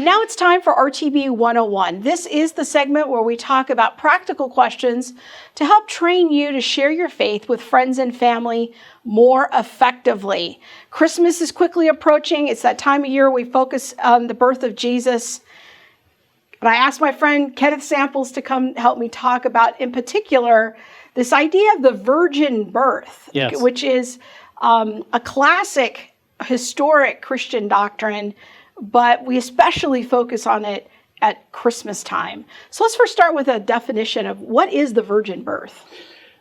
And now it's time for RTB 101. This is the segment where we talk about practical questions to help train you to share your faith with friends and family more effectively. Christmas is quickly approaching. It's that time of year we focus on the birth of Jesus. And I asked my friend Kenneth Samples to come help me talk about, in particular, this idea of the virgin birth, yes, which is a classic, historic Christian doctrine, but we especially focus on it at Christmas time. So let's first start with a definition of what is the virgin birth.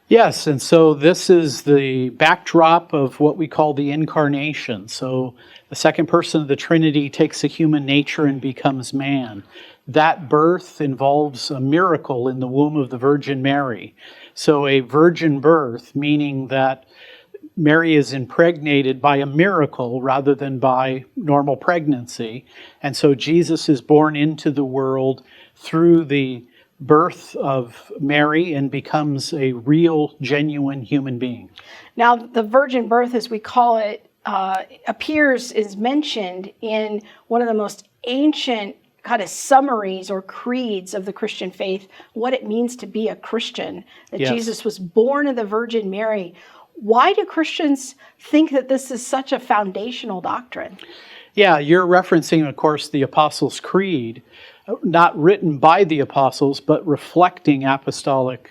Yes, and so this is the backdrop of what we call the incarnation. So the second person of the Trinity takes a human nature and becomes man. That birth involves a miracle in the womb of the Virgin Mary. So a virgin birth, meaning that Mary is impregnated by a miracle rather than by normal pregnancy. And so Jesus is born into the world through the birth of Mary and becomes a real, genuine human being. Now, the virgin birth, as we call it, is mentioned in one of the most ancient kind of summaries or creeds of the Christian faith, what it means to be a Christian, that yes, Jesus was born of the Virgin Mary. Why do Christians think that this is such a foundational doctrine? Yeah, you're referencing, of course, the Apostles' Creed, not written by the apostles, but reflecting apostolic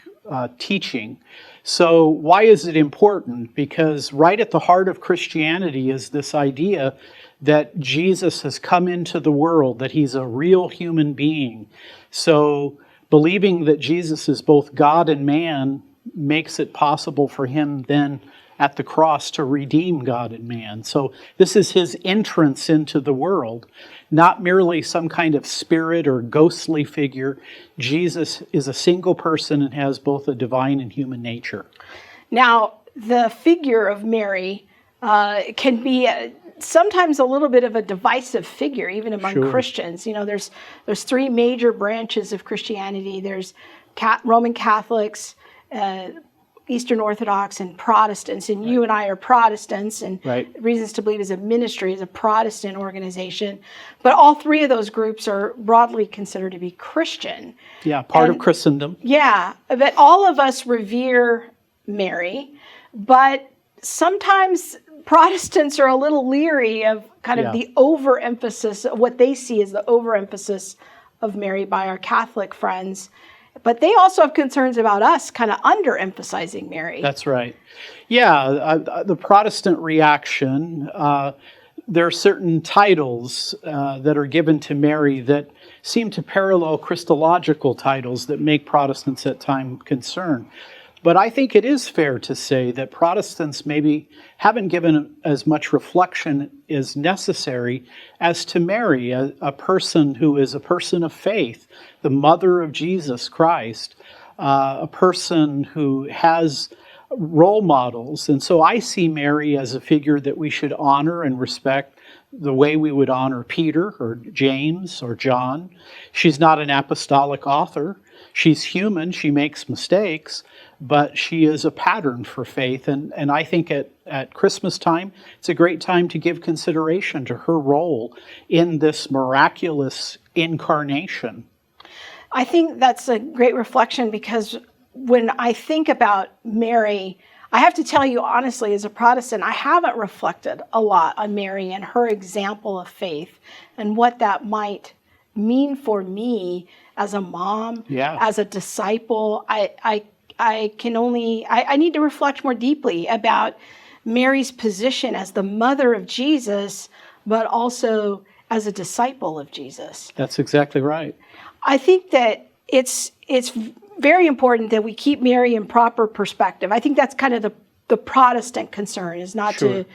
teaching. So why is it important? Because right at the heart of Christianity is this idea that Jesus has come into the world, that he's a real human being. So believing that Jesus is both God and man makes it possible for him then at the cross to redeem God and man. So this is his entrance into the world, not merely some kind of spirit or ghostly figure. Jesus is a single person and has both a divine and human nature. Now, the figure of Mary can be sometimes a little bit of a divisive figure, even among sure, Christians. You know, there's three major branches of Christianity. There's Roman Catholics, Eastern Orthodox, and Protestants. And you and I are Protestants, and right, Reasons to Believe as a ministry, is a Protestant organization. But all three of those groups are broadly considered to be Christian. Yeah, part of Christendom. Yeah, but all of us revere Mary, but sometimes Protestants are a little leery of kind of the overemphasis, what they see as the overemphasis of Mary by our Catholic friends. But they also have concerns about us kind of underemphasizing Mary. That's right. Yeah, the Protestant reaction, there are certain titles that are given to Mary that seem to parallel Christological titles that make Protestants at times concerned. But I think it is fair to say that Protestants maybe haven't given as much reflection as necessary as to Mary, a person who is a person of faith, the mother of Jesus Christ, a person who has role models. And so I see Mary as a figure that we should honor and respect the way we would honor Peter or James or John. She's not an apostolic author. She's human. She makes mistakes, but she is a pattern for faith. And I think at Christmas time, it's a great time to give consideration to her role in this miraculous incarnation. I think that's a great reflection, because when I think about Mary, I have to tell you honestly, as a Protestant, I haven't reflected a lot on Mary and her example of faith and what that might mean for me as a mom, as a disciple. I need to reflect more deeply about Mary's position as the mother of Jesus, but also as a disciple of Jesus. That's exactly right. I think that it's very important that we keep Mary in proper perspective. I think that's kind of the Protestant concern, is not to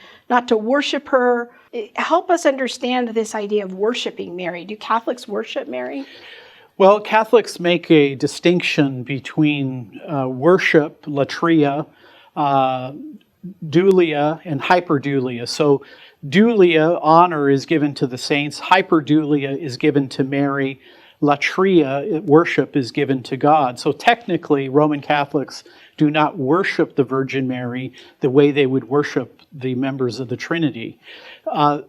worship her. Help us understand this idea of worshiping Mary. Do Catholics worship Mary? Well, Catholics make a distinction between worship, latria, dulia, and hyperdulia. So dulia, honor, is given to the saints. Hyperdulia is given to Mary. latria, worship, is given to God. So technically, Roman Catholics do not worship the Virgin Mary the way they would worship the members of the Trinity.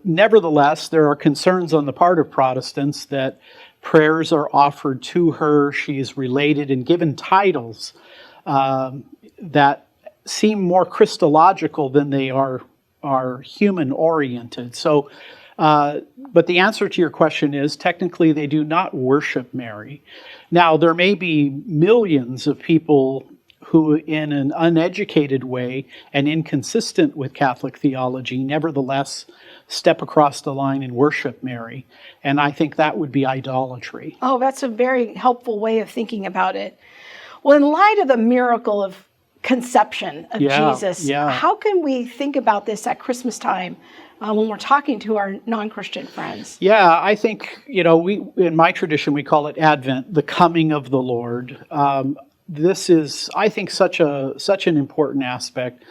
Nevertheless, there are concerns on the part of Protestants that prayers are offered to her. She is related and given titles that seem more Christological than they are human-oriented. So, but the answer to your question is, technically, they do not worship Mary. Now, there may be millions of people who, in an uneducated way and inconsistent with Catholic theology, nevertheless step across the line and worship Mary. And I think that would be idolatry. Oh, that's a very helpful way of thinking about it. Well, in light of the miracle of conception of Jesus, how can we think about this at Christmas time when we're talking to our non-Christian friends? Yeah, I think, we in my tradition, we call it Advent, the coming of the Lord. This is, I think, such an important aspect.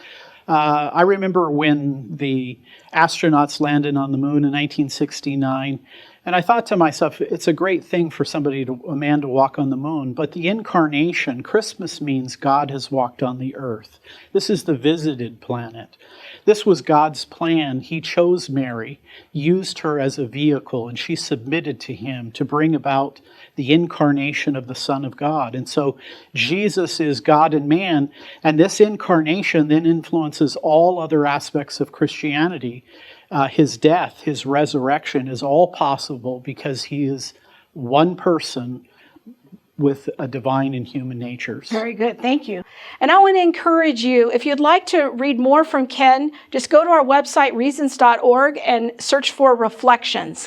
I remember when the astronauts landed on the moon in 1969, and I thought to myself, it's a great thing for a man to walk on the moon, but the incarnation, Christmas means God has walked on the earth. This is the visited planet. This was God's plan. He chose Mary, used her as a vehicle, and she submitted to him to bring about the incarnation of the Son of God. And so Jesus is God and man, and this incarnation then influences all other aspects of Christianity. His death, his resurrection is all possible because he is one person with a divine and human natures. Very good. Thank you. And I want to encourage you, if you'd like to read more from Ken, just go to our website, reasons.org, and search for Reflections.